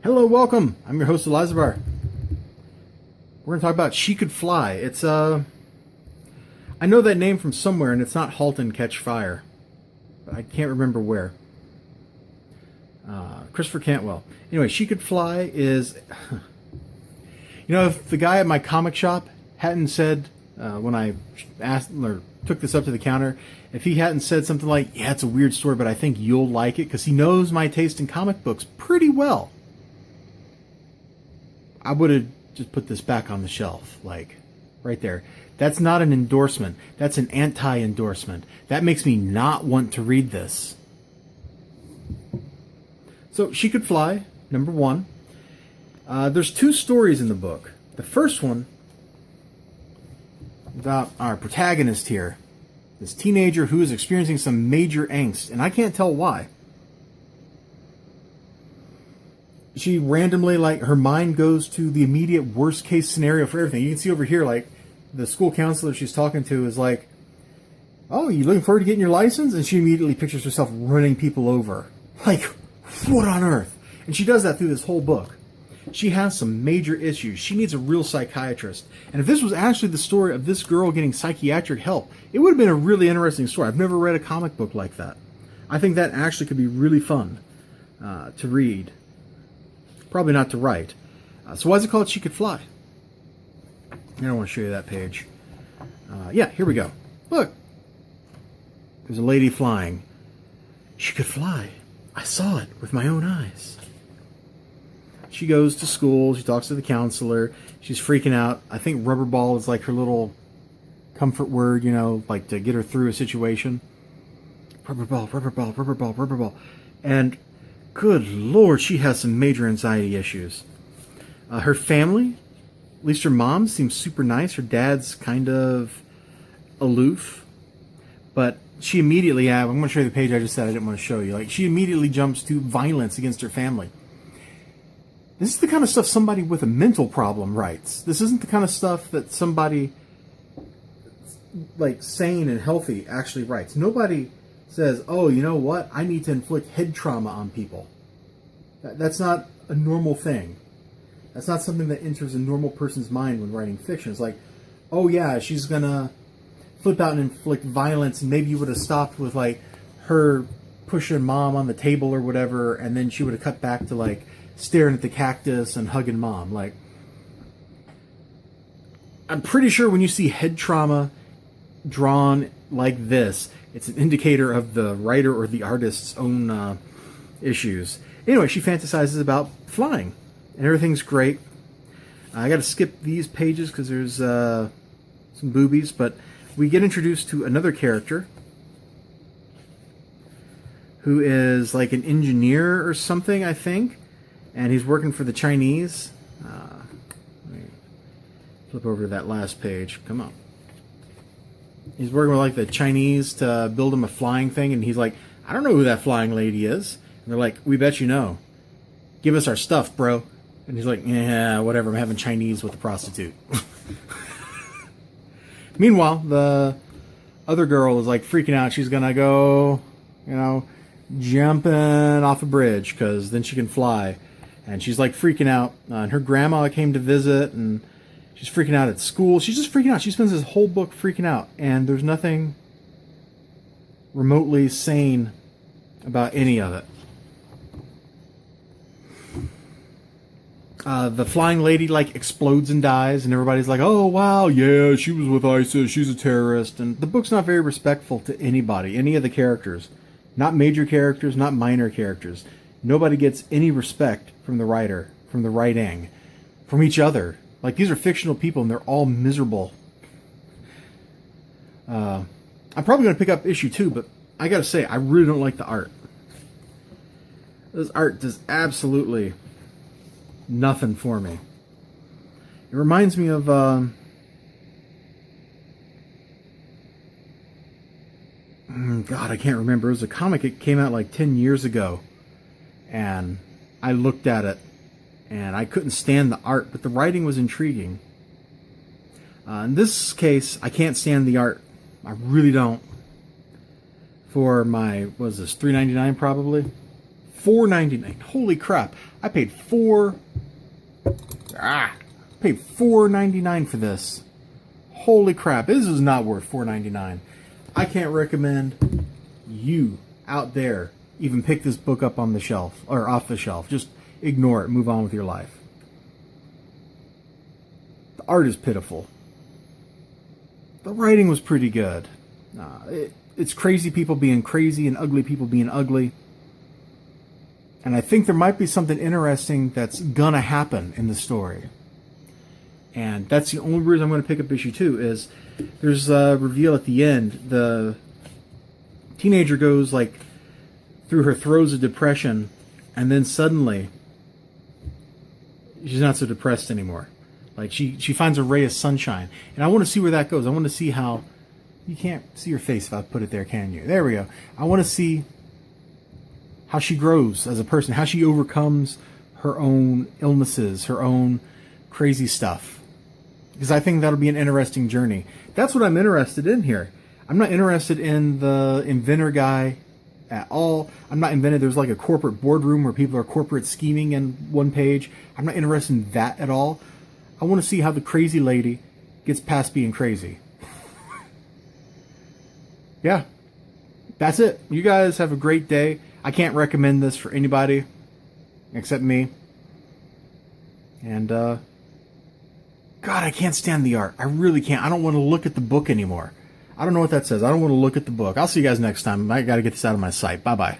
Hello, welcome. I'm your host, Elizibar. We're going to talk about She Could Fly. It's, I know that name from somewhere, and it's not Halt and Catch Fire. But I can't remember where. Christopher Cantwell. Anyway, She Could Fly is... You know, if the guy at my comic shop hadn't said, when I asked or took this up to the counter, if he hadn't said something like, yeah, it's a weird story, but I think you'll like it, because he knows my taste in comic books pretty well, I would have just put this back on the shelf, like, right there. That's not an endorsement. That's an anti-endorsement. That makes me not want to read this. So, She Could Fly, number 1. There's 2 stories in the book. The first one, about our protagonist here. This teenager who is experiencing some major angst, and I can't tell why. She randomly, like, her mind goes to the immediate worst case scenario for everything. You can see over here, like, the school counselor she's talking to is like, oh, you looking forward to getting your license? And she immediately pictures herself running people over. Like, what on earth? And she does that through this whole book. She has some major issues. She needs a real psychiatrist. And if this was actually the story of this girl getting psychiatric help, it would have been a really interesting story. I've never read a comic book like that. I think that actually could be really fun to read. Probably not to write. So why is it called She Could Fly? I don't want to show you that page. Yeah, here we go. Look. There's a lady flying. She could fly. I saw it with my own eyes. She goes to school. She talks to the counselor. She's freaking out. I think rubber ball is like her little comfort word, you know, like to get her through a situation. Rubber ball, rubber ball, rubber ball, rubber ball. And good Lord, she has some major anxiety issues. Her family, at least her mom, seems super nice. Her dad's kind of aloof. But she immediately, I'm going to show you the page I just said I didn't want to show you. Like, she immediately jumps to violence against her family. This is the kind of stuff somebody with a mental problem writes. This isn't the kind of stuff that somebody, like, sane and healthy actually writes. Nobody says, oh, you know what? I need to inflict head trauma on people. That's not a normal thing. That's not something that enters a normal person's mind when writing fiction. It's like, oh yeah, she's going to flip out and inflict violence, and maybe you would have stopped with, like, her pushing mom on the table or whatever, and then she would have cut back to, like, staring at the cactus and hugging mom. Like, I'm pretty sure when you see head trauma drawn like this, it's an indicator of the writer or the artist's own issues. Anyway, she fantasizes about flying, and everything's great. I got to skip these pages because there's some boobies, but we get introduced to another character who is like an engineer or something, I think, and he's working for the Chinese. Let me flip over to that last page. Come on. He's working with, like, the Chinese to build him a flying thing, and he's like, I don't know who that flying lady is. And they're like, we bet you know. Give us our stuff, bro. And he's like, yeah, whatever, I'm having Chinese with a prostitute. Meanwhile, the other girl is, like, freaking out. She's gonna go, you know, jumping off a bridge, because then she can fly. And she's, like, freaking out. And her grandma came to visit, and she's freaking out at school. She's just freaking out. She spends this whole book freaking out. And there's nothing remotely sane about any of it. The flying lady, like, explodes and dies. And everybody's like, oh, wow, yeah, she was with ISIS. She's a terrorist. And the book's not very respectful to anybody, any of the characters. Not major characters, not minor characters. Nobody gets any respect from the writer, from the writing, from each other. Like, these are fictional people, and they're all miserable. I'm probably going to pick up issue 2, but I got to say, I really don't like the art. This art does absolutely nothing for me. It reminds me of... God, I can't remember. It was a comic. It came out like 10 years ago. And I looked at it, and I couldn't stand the art, but the writing was intriguing. In this case, I can't stand the art. I really don't. For my, what was this, $3.99 probably? $4.99. Holy crap! I paid $4.99 for this. Holy crap! This is not worth $4.99. I can't recommend you out there even pick this book up on the shelf or off the shelf. Just ignore it. Move on with your life. The art is pitiful. The writing was pretty good. It's crazy people being crazy and ugly people being ugly. And I think there might be something interesting that's gonna happen in the story. And that's the only reason I'm going to pick up issue 2 is there's a reveal at the end. The teenager goes like through her throes of depression, and then suddenly she's not so depressed anymore. Like she finds a ray of sunshine, and I want to see where that goes. I want to see how you can't see your face if I put it there, can you? There we go. I want to see how she grows as a person, how she overcomes her own illnesses, her own crazy stuff. Because I think that'll be an interesting journey. That's what I'm interested in here. I'm not interested in the inventor guy at all. I'm not invented. There's like a corporate boardroom where people are corporate scheming in one page. I'm not interested in that at all. I want to see how the crazy lady gets past being crazy. Yeah. That's it. You guys have a great day. I can't recommend this for anybody except me. And, God, I can't stand the art. I really can't. I don't want to look at the book anymore. I don't know what that says. I don't want to look at the book. I'll see you guys next time. I got to get this out of my sight. Bye-bye.